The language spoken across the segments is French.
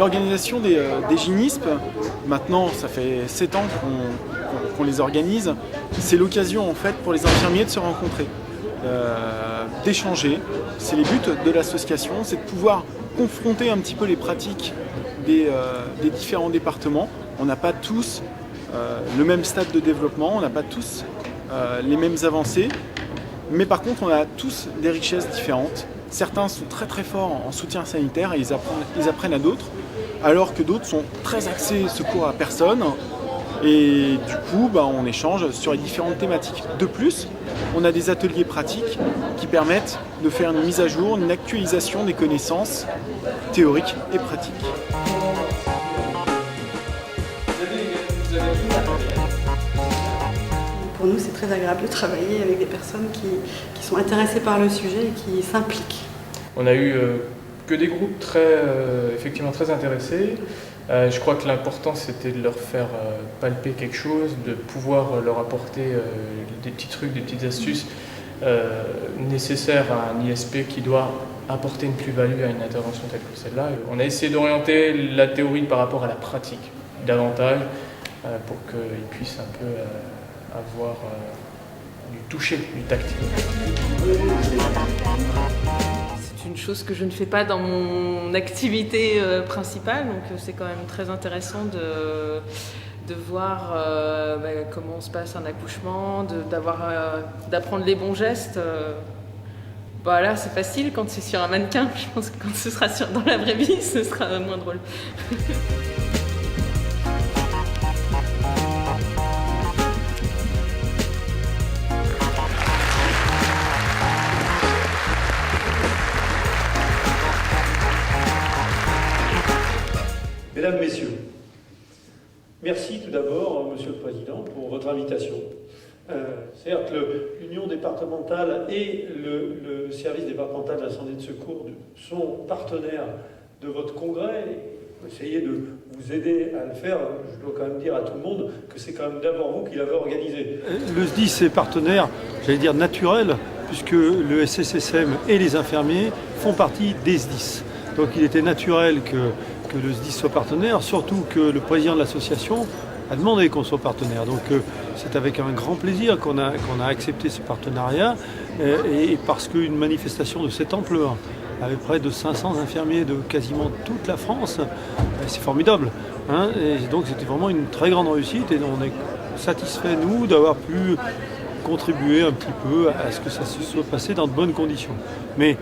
L'organisation des GINISP, maintenant ça fait 7 ans qu'on les organise, c'est l'occasion en fait pour les infirmiers de se rencontrer, d'échanger. C'est les buts de l'association, c'est de pouvoir confronter un petit peu les pratiques des différents départements. On n'a pas tous le même stade de développement, on n'a pas tous les mêmes avancées, mais par contre on a tous des richesses différentes. Certains sont très très forts en soutien sanitaire et ils apprennent à d'autres, alors que d'autres sont très axés secours à personne. Et du coup, on échange sur les différentes thématiques. De plus, on a des ateliers pratiques qui permettent de faire une mise à jour, une actualisation des connaissances théoriques et pratiques. Pour nous, c'est très agréable de travailler avec des personnes qui sont intéressées par le sujet et qui s'impliquent. On a eu que des groupes effectivement très intéressés. Je crois que l'important, c'était de leur faire palper quelque chose, de pouvoir leur apporter des petits trucs, des petites astuces nécessaires à un ISP qui doit apporter une plus-value à une intervention telle que celle-là. On a essayé d'orienter la théorie par rapport à la pratique davantage pour qu'ils puissent un peu avoir du toucher, du tactile. C'est une chose que je ne fais pas dans mon activité principale, donc c'est quand même très intéressant de voir comment se passe un accouchement, d'apprendre les bons gestes. Voilà, c'est facile quand c'est sur un mannequin. Je pense que quand ce sera dans la vraie vie, ce sera moins drôle. Mesdames, Messieurs, merci tout d'abord, Monsieur le Président, pour votre invitation. Certes, l'Union départementale et le service départemental d'incendie et de secours sont partenaires de votre congrès. Essayez de vous aider à le faire. Je dois quand même dire à tout le monde que c'est quand même d'abord vous qui l'avez organisé. Le SDIS est partenaire, j'allais dire naturel, puisque le SSSM et les infirmiers font partie des SDIS. Donc il était naturel que le SDIS soit partenaire, surtout que le président de l'association a demandé qu'on soit partenaire. Donc c'est avec un grand plaisir qu'on a accepté ce partenariat, et parce qu'une manifestation de cette ampleur, avec près de 500 infirmiers de quasiment toute la France, c'est formidable. Hein, et donc c'était vraiment une très grande réussite, et on est satisfaits, nous, d'avoir pu contribuer un petit peu à ce que ça se soit passé dans de bonnes conditions. Mais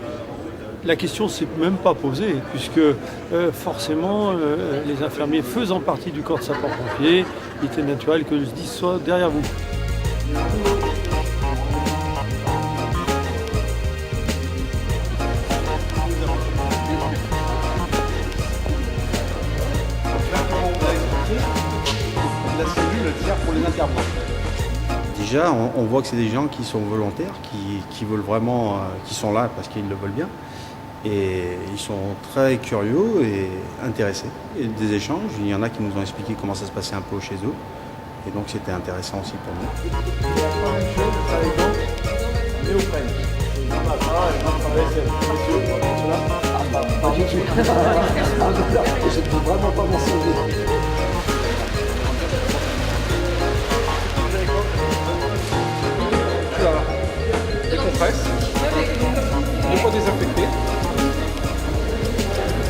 la question ne s'est même pas posée, puisque forcément, les infirmiers faisant partie du corps de sapeurs-pompiers, il était naturel que le SDIS soit derrière vous. La cellule tire pour les intervenants. Déjà, on voit que c'est des gens qui sont volontaires, qui veulent vraiment, qui sont là parce qu'ils le veulent bien. Et ils sont très curieux et intéressés. Et des échanges, il y en a qui nous ont expliqué comment ça se passait un peu chez eux. Et donc c'était intéressant aussi pour nous. Les compresses, les poids désinfectés.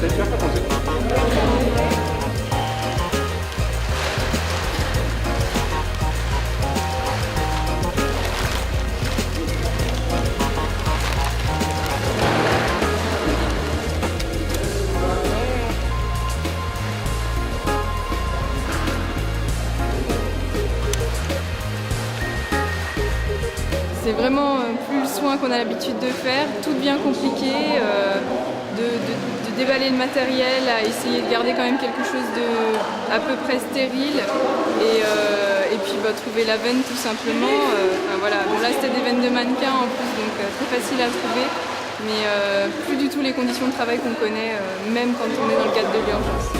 C'est bien fait penser. C'est vraiment plus le soin qu'on a l'habitude de faire, tout bien compliqué, de déballer le matériel, à essayer de garder quand même quelque chose de à peu près stérile, et puis trouver la veine tout simplement. Voilà. Bon, là c'était des veines de mannequin en plus, donc très facile à trouver, mais plus du tout les conditions de travail qu'on connaît, même quand on est dans le cadre de l'urgence.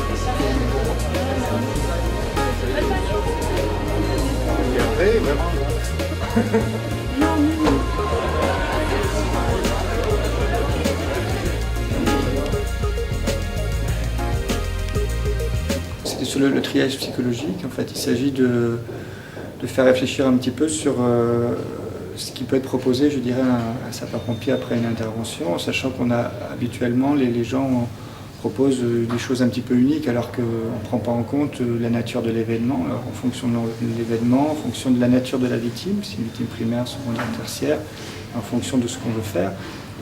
Et après, vraiment. c'était sur le triage psychologique. En fait, il s'agit de faire réfléchir un petit peu sur ce qui peut être proposé, je dirais, à un sapeur-pompier après une intervention, en sachant qu'on a habituellement, les gens proposent des choses un petit peu uniques, alors qu'on ne prend pas en compte la nature de l'événement. Alors, en fonction de l'événement, en fonction de la nature de la victime, si une victime primaire, secondaire, tertiaire, en fonction de ce qu'on veut faire,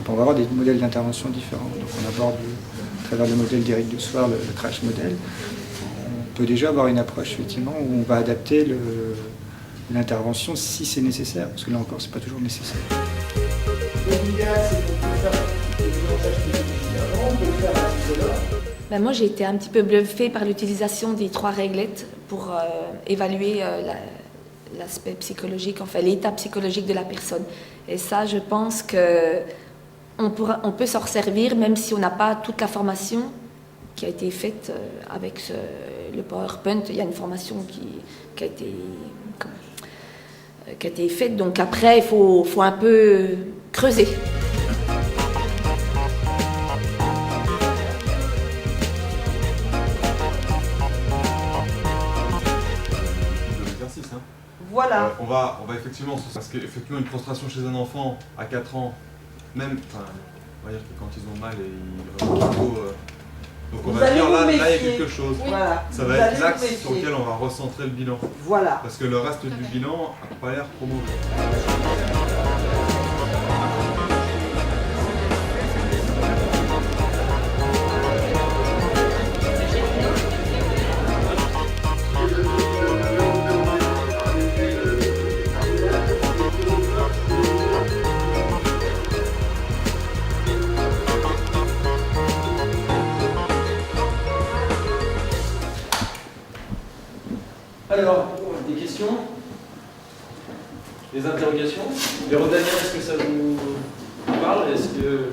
on va avoir des modèles d'intervention différents. Donc on aborde, à travers le modèle d'Éric Desoir, le crash model, on peut déjà avoir une approche effectivement où on va adapter l'intervention si c'est nécessaire, parce que là encore, c'est pas toujours nécessaire. Ben moi, j'ai été un petit peu bluffée par l'utilisation des 3 réglettes pour évaluer l'aspect psychologique, enfin l'état psychologique de la personne. Et ça, je pense qu'on peut s'en resservir, même si on n'a pas toute la formation qui a été faite avec le PowerPoint. Il y a une formation qui a été faite, donc après, il faut un peu creuser. Voilà. On va effectivement, parce qu'effectivement une prostration chez un enfant à 4 ans, même, on va dire que quand ils ont mal et ils donc on va dire là il y a quelque chose. Oui. Voilà. Ça va être l'axe sur lequel on va recentrer le bilan. Voilà. Parce que le reste du bilan n'a pas l'air trop mauvais. Alors, des questions? Des interrogations? Véro Daniel, est-ce que ça vous parle? Est-ce que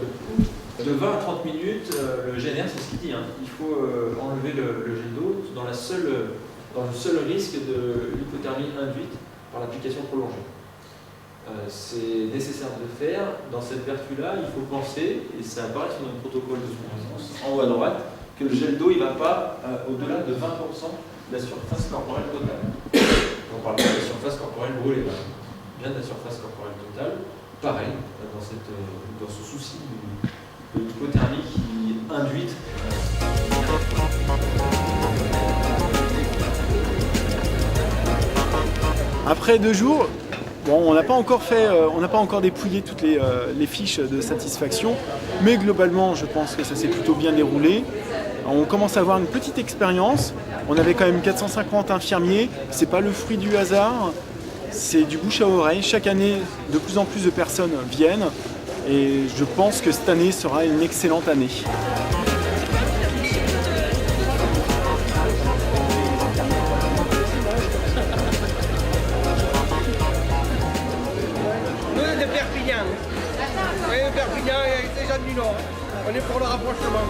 de 20 à 30 minutes, le GNR, c'est ce qu'il dit, hein. Il faut enlever le jet d'eau dans le seul risque de l'hypothermie induite par l'application prolongée. C'est nécessaire de le faire. Dans cette vertu-là, il faut penser, et ça apparaît sur notre protocole de surveillance, en haut à droite, que le gel d'eau ne va pas au-delà de 20% de la surface corporelle totale. On parle pas de la surface corporelle brûlée, bien de la surface corporelle totale. Pareil, dans ce souci de l'hypothermie qui induite. Après 2 jours, bon, on n'a pas encore dépouillé toutes les fiches de satisfaction, mais globalement, je pense que ça s'est plutôt bien déroulé. On commence à avoir une petite expérience. On avait quand même 450 infirmiers. C'est pas le fruit du hasard, c'est du bouche à oreille. Chaque année, de plus en plus de personnes viennent, et je pense que cette année sera une excellente année. De Perpignan. Oui, de Perpignan et des gens du Nord. On est pour le rapprochement.